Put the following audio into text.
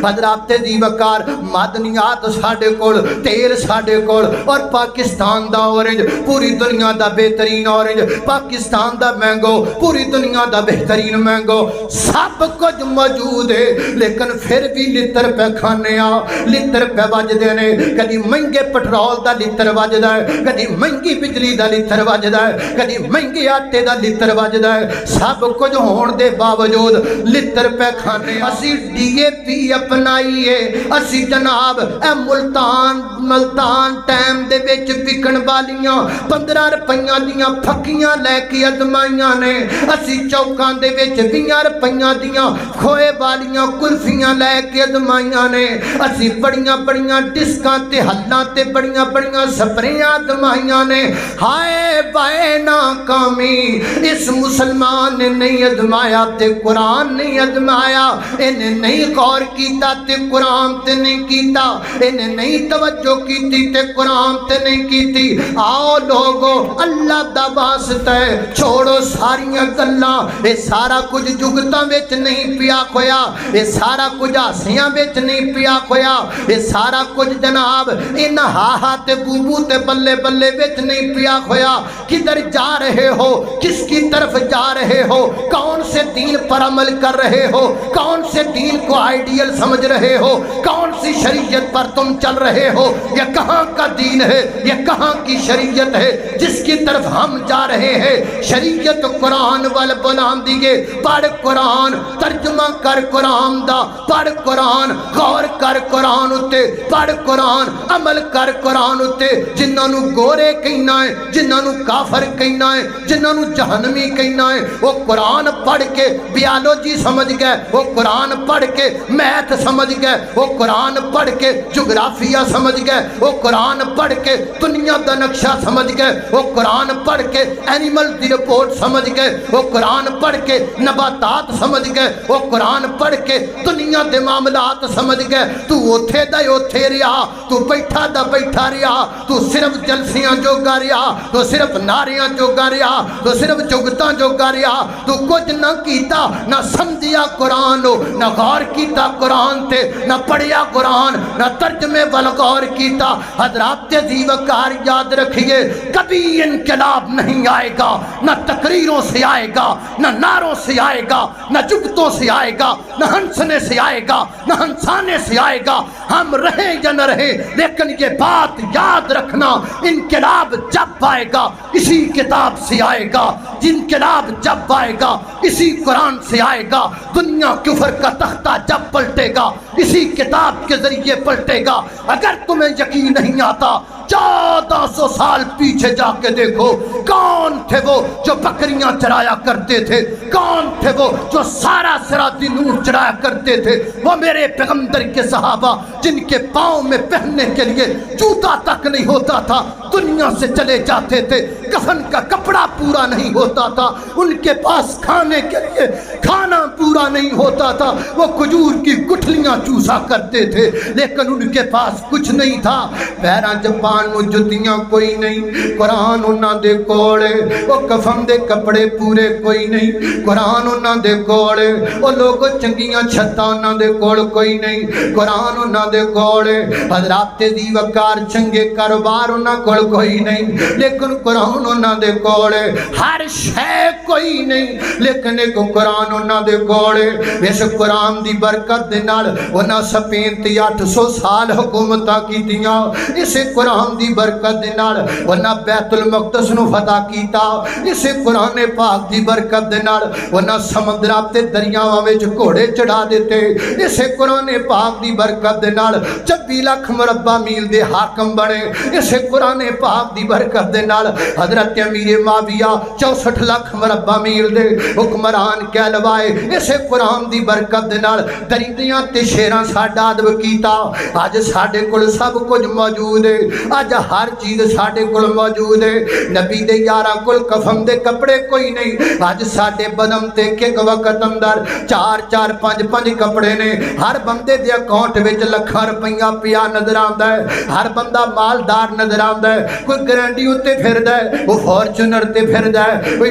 حضرات دی وقار معدنیات ساڈے کول تیل ساڈے کول اور پاکستان دا اورنج پوری دنیا دا بہترین اورنج پاکستان دا مینگو پوری دنیا دا بہترین مینگو سب کچھ موجود ہے لیکن پھر بھی لتر پہ کھانے آ لتر پہ وجدے نے کدی مہنگے پٹرول دا لتر وجدا ہے کدی مہنگی بجلی دا لتر وجدا ہے کدی مہنگے آٹے دا لتر وجدا ہے سب کچھ ہون دے باوجود لتر پہ کھانے اسی ڈی اے پی اپنائیے اسی جناب اے ملتان ٹائم دے وچ وکن والیاں 15 روپیاں دیاں پھکیاں لے کے ازمائیاں نے اسی چوکاں دے وچ 20 روپیاں دیاں کھوئے والیاں کلفیاں لے کے ازمائیاں نے اسی بڑیاں بڑیاں ڈسکاں تے حلاں تے بڑیاں بڑیاں سپریاں ازمائیاں نے ہائے بائے ناکامی اس مسلمان نے نہیں ازمایا تے قرآن نہیں ازمایا انہیں نہیں غور کیتا تے قرآن تے نہیں کیتا انہیں نہیں توجہ کیتی تے قرآن تے نہیں کیتی آؤ لوگو اللہ دا واسطہ ہے چھوڑو ساریاں گلاں اے سارا کچھ جگتاں وچ نہیں پیا کھویا اے سارا کچھ ہاسیاں وچ نہیں پیا کھویا اے سارا کچھ جناب ان ہاہا تے بوبو تے بلے بلے وچ نہیں پیا کھویا کدھر جا رہے ہو کس کی طرف جا رہے ہو کون سے دین پر عمل کر رہے ہو کون سے دین کو آئیڈیل سمجھ رہے ہو کون سی شریعت پر تم چل رہے ہو یہ کہاں کا دین ہے یہ کہاں کی شریعت ہے جس کی طرف ہم جا رہے ہیں شریعت قرآن وال بلان دیگے پڑھ قرآن ترجمہ کر قرآن دا پڑھ قرآن غور کر قرآن اتے پڑھ قرآن عمل کر قرآن اتے جنہاں نو گورے کہنا ہے جنہاں نو کافر کہنا ہے جنہاں نو جہنمی کہنا ہے وہ قرآن پڑھ کے بیالوجی سمجھ گئے وہ قرآن پڑھ کے میتھ سمجھ گئے وہ قرآن پڑھ کے جغرافیہ سمجھ گئے وہ قرآن پڑھ کے دنیا دا نقشہ سمجھ گئے وہ قرآن پڑھ کے اینیمل دی رپورٹ سمجھ گئے وہ قرآن پڑھ کے نباتات سمجھ گئے وہ قرآن پڑھ کے دنیا دے معاملات سمجھ گئے تو اوتھے دا اوتھے رہا تو بیٹھا دا بیٹھا رہا تو صرف جلسیاں جو گا رہا تو صرف ناریاں جو گا رہا تو صرف جگتاں جو گا رہا تو کچھ نہ کیتا نہ سمجھیا قرآن ہو نہ غور کیتا قرآن تے نہ پڑھیا قرآن نہ ترجمے والغور کیتا حضرات دی وقار یاد رکھیے کبھی انقلاب نہیں آئے گا نہ تقریروں سے آئے گا نہ نعروں سے آئے گا نہ جگتوں سے آئے گا نہ ہنسنے سے آئے گا نہ ہنسانے سے آئے گا ہم رہیں یا نہ رہیں لیکن یہ بات یاد رکھنا انقلاب جب آئے گا اسی کتاب سے آئے گا انقلاب جب آئے گا اسی قرآن سے آئے گا دنیا کفر کا تختہ جب پلٹے گا اسی کتاب کے ذریعے پلٹے گا اگر تمہیں یقین نہیں آتا 1400 سال پیچھے جا کے دیکھو کون تھے وہ جو بکریاں چرایا کرتے تھے کون تھے وہ جو سارا سراتی نور چرایا کرتے تھے وہ میرے پیغمبر کے صحابہ جن کے پاؤں میں پہننے کے لیے جوتا تک نہیں ہوتا تھا دنیا سے چلے جاتے تھے کفن کا کپڑا پورا نہیں ہوتا تھا ان کے پاس کھانے کے لیے کھانا پورا نہیں ہوتا تھا وہ کھجور کی گٹھلیاں چوسا کرتے تھے لیکن ان کے پاس کچھ نہیں تھا پیراں جبان نو جتیاں کوئی نہیں قرآن انہاں دے کوڑے وہ کفن دے کپڑے پورے کوئی نہیں قرآن انہاں دے کوڑے وہ لوگ چنگیاں چھتا انہاں دے کوڑ کوئی نہیں قرآن انہاں دے کوڑے حضرات دی وقار چنگے کاروبار انہاں کوڑ کوئی نہیں لیکن قرآن انہاں دے کوڑے ہر شے کوئی نہیں لیکن ایک قرآن انہاں دے کوڑے اس قرآن دی برکت دے نال انہاں سپین تے 800 سال حکومتاں کیتیاں اس قرآن دی برکت دے نال انہاں بیت المقدس نو فتح کیتا اس قرآن پاک دی برکت دے نال انہاں سمندراں تے دریاواں وچ گھوڑے چڑھا دیتے اس قرآن پاک دی برکت دے نال 26 لاکھ مربع میل دے حاکم بنے اس قرآن پاک دی برکت دے نال حضرت امیر معاویہ 64 لاکھ مربع میل دے حکمران کہلوائے اس قرآن دی برکت دے نال درندیاں تے شیراں ساڈا ادب کیتا اج ساڈے کول سب کچھ موجود ہے اج ہر چیز ساڈے کول موجود ہے نبی دے یاراں کول کفن دے کپڑے کوئی نہیں اج ساڈے بدن تے ایک وقت اندر 4 5 کپڑے نے ہر بندے دے اکاؤنٹ وچ لاکھاں روپیہ پیا نظر آندا ہے ہر بندہ مالدار نظر آندا ہے کوئی گرانڈی اُتے پھردا ہے وہ فارچونر تے پھردا ہے کوئی